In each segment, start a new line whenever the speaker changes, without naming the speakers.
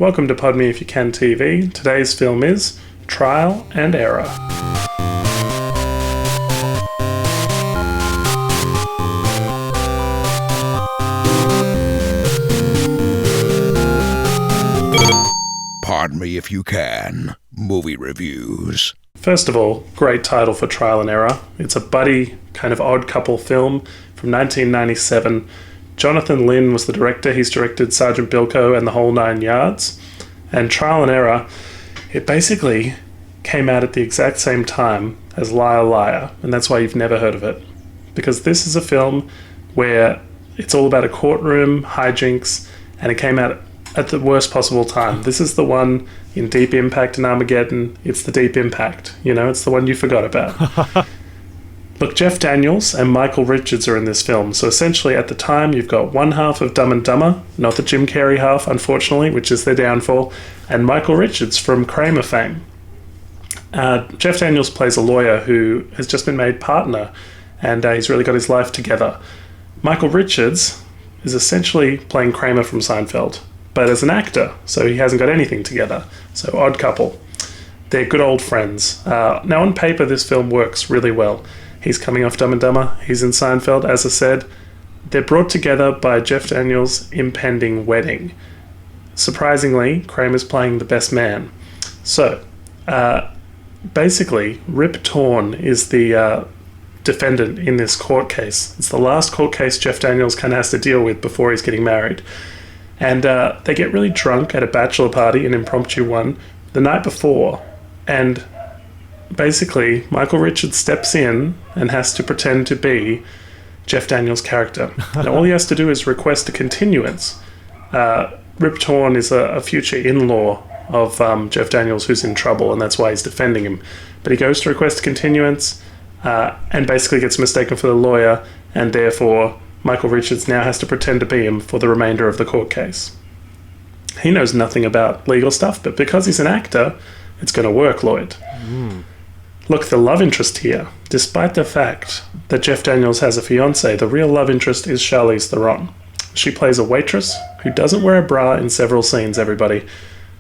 Welcome to Pod Me If You Can TV. Today's film is Trial and Error.
Pardon me if you can. Movie reviews.
First of all, great title for Trial and Error. It's a buddy, kind of odd couple film from 1997. Jonathan Lynn was the director. He's directed Sergeant Bilko and the whole 9 yards. And Trial and Error, it basically came out at the exact same time as Liar Liar, and that's why you've never heard of it. Because this is a film where it's all about a courtroom, hijinks, and it came out at the worst possible time. This is the one in Deep Impact and Armageddon. It's the Deep Impact. You know, it's the one you forgot about. Look, Jeff Daniels and Michael Richards are in this film. So essentially, at the time, you've got one half of Dumb and Dumber, not the Jim Carrey half, unfortunately, which is their downfall, and Michael Richards from Kramer fame. Jeff Daniels plays a lawyer who has just been made partner, and he's really got his life together. Michael Richards is essentially playing Kramer from Seinfeld, but as an actor, so he hasn't got anything together. So odd couple. They're good old friends. Now on paper, this film works really well. He's coming off Dumb and Dumber. He's in Seinfeld, as I said. They're brought together by Jeff Daniels' impending wedding. Surprisingly, Kramer's playing the best man. So, basically, Rip Torn is the defendant in this court case. It's the last court case Jeff Daniels kind of has to deal with before he's getting married. And they get really drunk at a bachelor party, an impromptu one, the night before. And basically, Michael Richards steps in and has to pretend to be Jeff Daniels' character. And all he has to do is request a continuance. Rip Torn is a future in-law of Jeff Daniels who's in trouble, and that's why he's defending him. But he goes to request a continuance and basically gets mistaken for the lawyer, and therefore Michael Richards now has to pretend to be him for the remainder of the court case. He knows nothing about legal stuff, but because he's an actor, it's going to work, Lloyd. Look, the love interest here, despite the fact that Jeff Daniels has a fiancée, the real love interest is Charlize Theron. She plays a waitress who doesn't wear a bra in several scenes, everybody.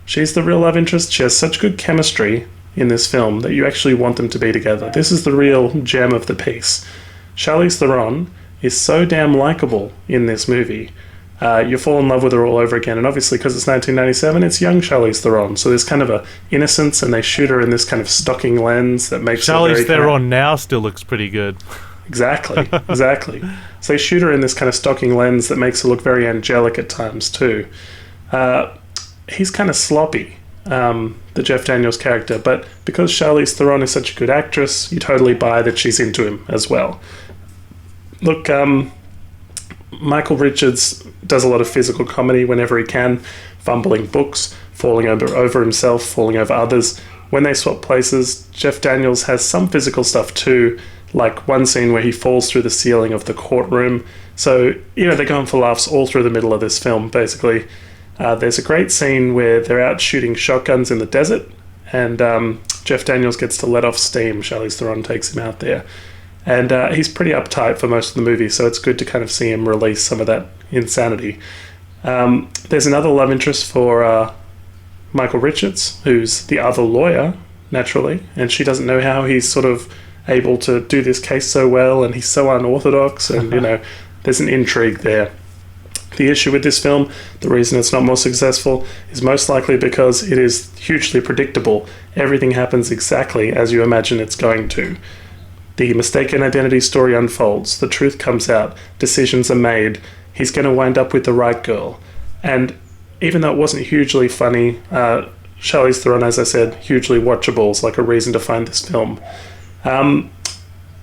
She's the real love interest. She has such good chemistry in this film that you actually want them to be together. This is the real gem of the piece. Charlize Theron is so damn likable in this movie. You fall in love with her all over again, and obviously because it's 1997, it's young Charlize Theron, so there's kind of a innocence, and they shoot her in this kind of stocking lens that makes
Charlize Theron now still looks pretty good.
Exactly. So they shoot her in this kind of stocking lens that makes her look very angelic at times too. He's kind of sloppy, the Jeff Daniels character, but because Charlize Theron is such a good actress, you totally buy that she's into him as well. Look, Michael Richards does a lot of physical comedy whenever he can, fumbling books, falling over himself, falling over others. When they swap places, Jeff Daniels has some physical stuff too, like one scene where he falls through the ceiling of the courtroom. So, they're going for laughs all through the middle of this film, basically. There's a great scene where they're out shooting shotguns in the desert, and Jeff Daniels gets to let off steam. Charlize Theron takes him out there. And he's pretty uptight for most of the movie, so it's good to kind of see him release some of that insanity. There's another love interest for Michael Richards, who's the other lawyer, naturally, and she doesn't know how he's sort of able to do this case so well, and he's so unorthodox, and, there's an intrigue there. The issue with this film, the reason it's not more successful, is most likely because it is hugely predictable. Everything happens exactly as you imagine it's going to. The mistaken identity story unfolds, the truth comes out, decisions are made, he's going to wind up with the right girl. And even though it wasn't hugely funny, Charlize Theron, as I said, hugely watchable is like a reason to find this film.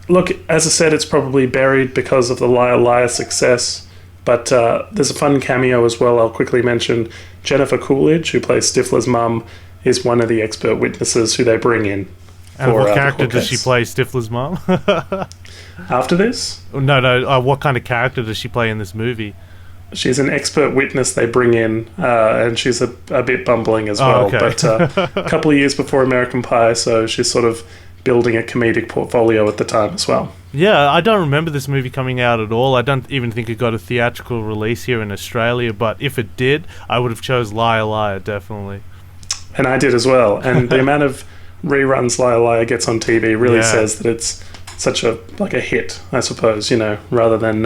Look, as I said, it's probably buried because of the Liar Liar success, but there's a fun cameo as well I'll quickly mention. Jennifer Coolidge, who plays Stifler's mum, is one of the expert witnesses who they bring in.
And what character does she play, Stifler's mum?
After this?
No. What kind of character does she play in this movie?
She's an expert witness they bring in, and she's a bit bumbling as well.
Okay.
But a couple of years before American Pie, so she's sort of building a comedic portfolio at the time as well.
Yeah, I don't remember this movie coming out at all. I don't even think it got a theatrical release here in Australia, but if it did, I would have chose Liar Liar, definitely. And
I did as well. And the amount of reruns Liar Liar gets on TV really says that it's such a hit, I suppose, rather than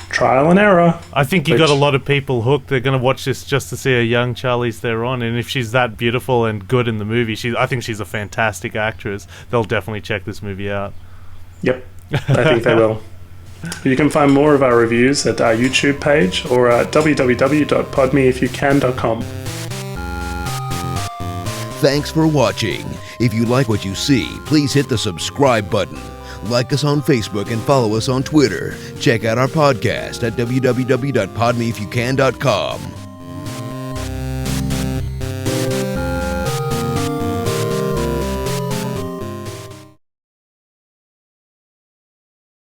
trial and error.
I think you got a lot of people hooked. They're going to watch this just to see a young Charlize Theron, and if she's that beautiful and good in the movie, I think she's a fantastic actress. They'll definitely check this movie out.
Yep, I think they will. You can find more of our reviews at our YouTube page or at www.podmeifyoucan.com.
Thanks for watching. If you like what you see, please hit the subscribe button. Like us on Facebook and follow us on Twitter. Check out our podcast at www.podmeifyoucan.com.